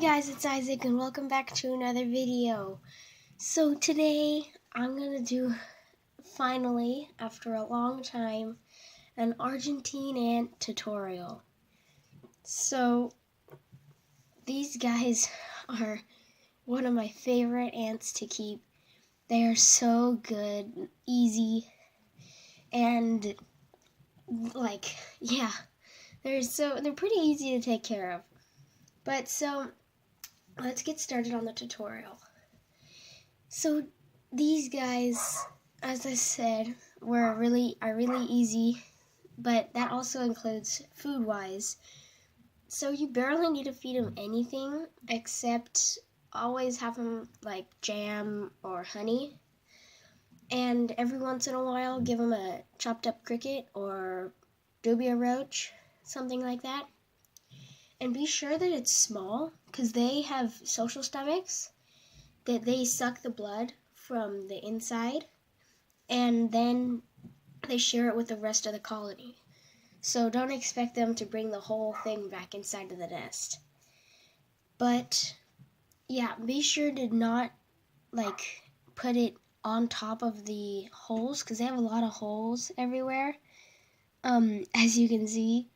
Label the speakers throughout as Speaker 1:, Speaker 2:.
Speaker 1: guys, it's Isaac and welcome back to another video. So today I'm going to do, finally, after a long time, an Argentine ant tutorial. So these guys are one of my favorite ants to keep. They are so good, easy, and they're pretty easy to take care of. But so let's get started on the tutorial. So these guys, as I said, are really easy, but that also includes food-wise. So you barely need to feed them anything except always have them like jam or honey. And every once in a while give them a chopped up cricket or dubia roach, something like that. And be sure that it's small, because they have social stomachs that they suck the blood from the inside, and then they share it with the rest of the colony. So don't expect them to bring the whole thing back inside of the nest. But yeah, be sure to not put it on top of the holes, because they have a lot of holes everywhere, as you can see.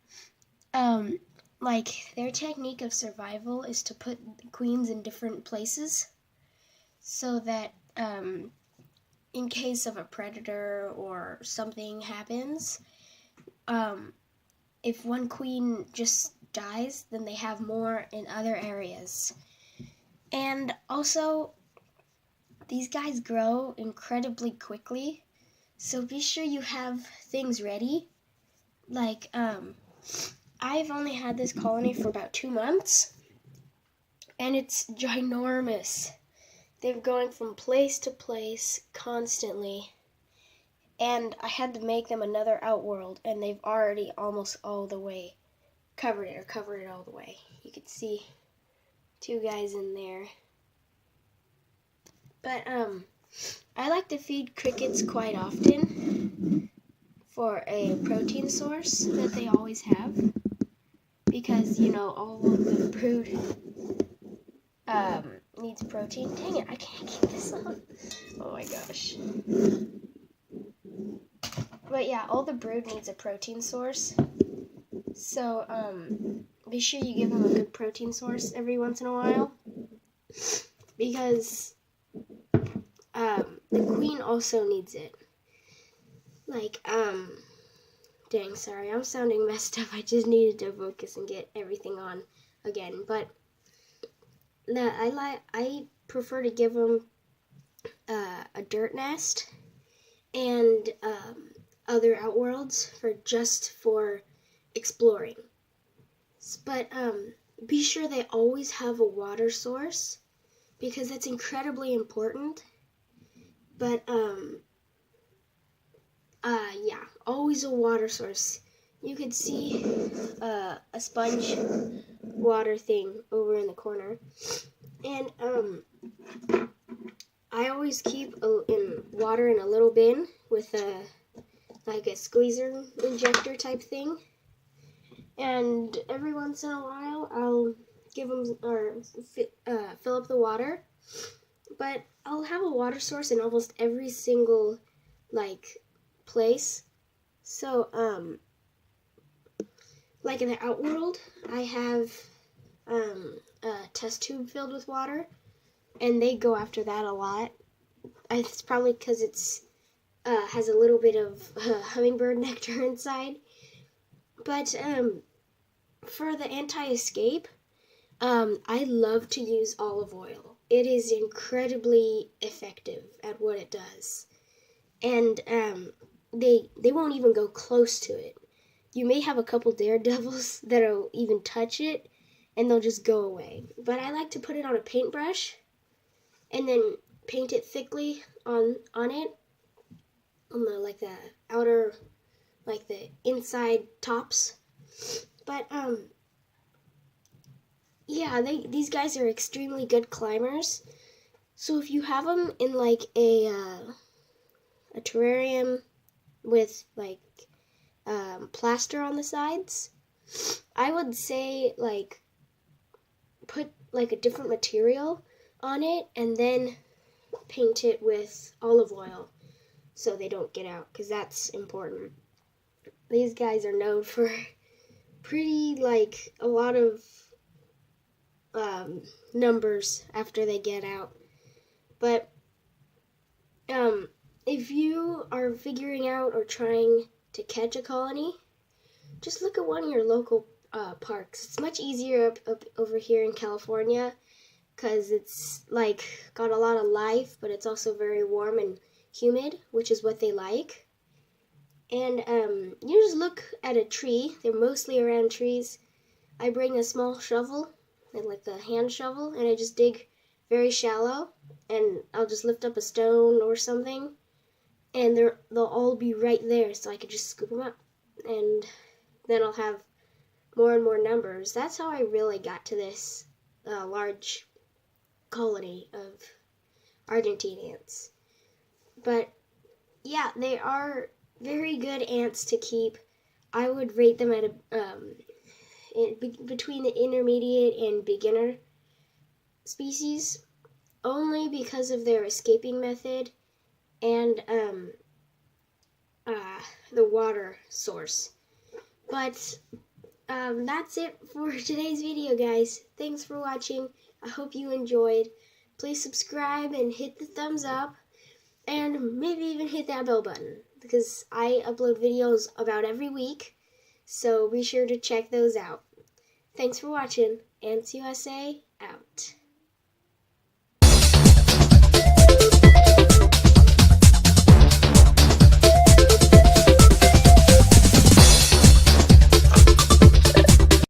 Speaker 1: Their technique of survival is to put the queens in different places so that in case of a predator or something happens, if one queen just dies, then they have more in other areas. And also, these guys grow incredibly quickly, so be sure you have things ready. I've only had this colony for about 2 months, and it's ginormous. They're going from place to place constantly, and I had to make them another outworld, and they've already almost all the way covered it all the way. You can see 2 guys in there. But I like to feed crickets quite often for a protein source that they always have, because all of the brood needs protein. Dang it, I can't keep this on. Oh my gosh. But yeah, all the brood needs a protein source. So be sure you give them a good protein source every once in a while, because the queen also needs it. Dang, sorry, I'm sounding messed up. I just needed to focus and get everything on again. But I prefer to give them a dirt nest and other outworlds for exploring. But be sure they always have a water source, because that's incredibly important. But yeah, always a water source. You could see a sponge water thing over in the corner. And I always keep water in a little bin with a squeezer injector type thing. And every once in a while I'll give them fill up the water. But I'll have a water source in almost every single place. So in the outworld, I have a test tube filled with water, and they go after that a lot. It's probably because it's has a little bit of hummingbird nectar inside. But for the anti-escape, I love to use olive oil. It is incredibly effective at what it does. And they won't even go close to it. You may have a couple daredevils that'll even touch it, and they'll just go away. But I like to put it on a paintbrush, and then paint it thickly on it, on the outer, the inside tops. But yeah, these guys are extremely good climbers. So if you have them in a terrarium with plaster on the sides, I would say put like a different material on it and then paint it with olive oil so they don't get out, because that's important. These guys are known for pretty, like, a lot of numbers after they get out. But if you are figuring out or trying to catch a colony, just look at one of your local parks. It's much easier up over here in California because it's like got a lot of life, but it's also very warm and humid, which is what they like. And you just look at a tree. They're mostly around trees. I bring a small shovel, like a hand shovel, and I just dig very shallow, and I'll just lift up a stone or something, and they'll all be right there, so I can just scoop them up, and then I'll have more and more numbers. That's how I really got to this large colony of argentine ants. But yeah, they are very good ants to keep. I would rate them at between the intermediate and beginner species, only because of their escaping method and the water source. But that's it for today's video, guys. Thanks for watching. I hope you enjoyed. Please subscribe and hit the thumbs up, and maybe even hit that bell button, because I upload videos about every week, so be sure to check those out. Thanks for watching. Ants USA out.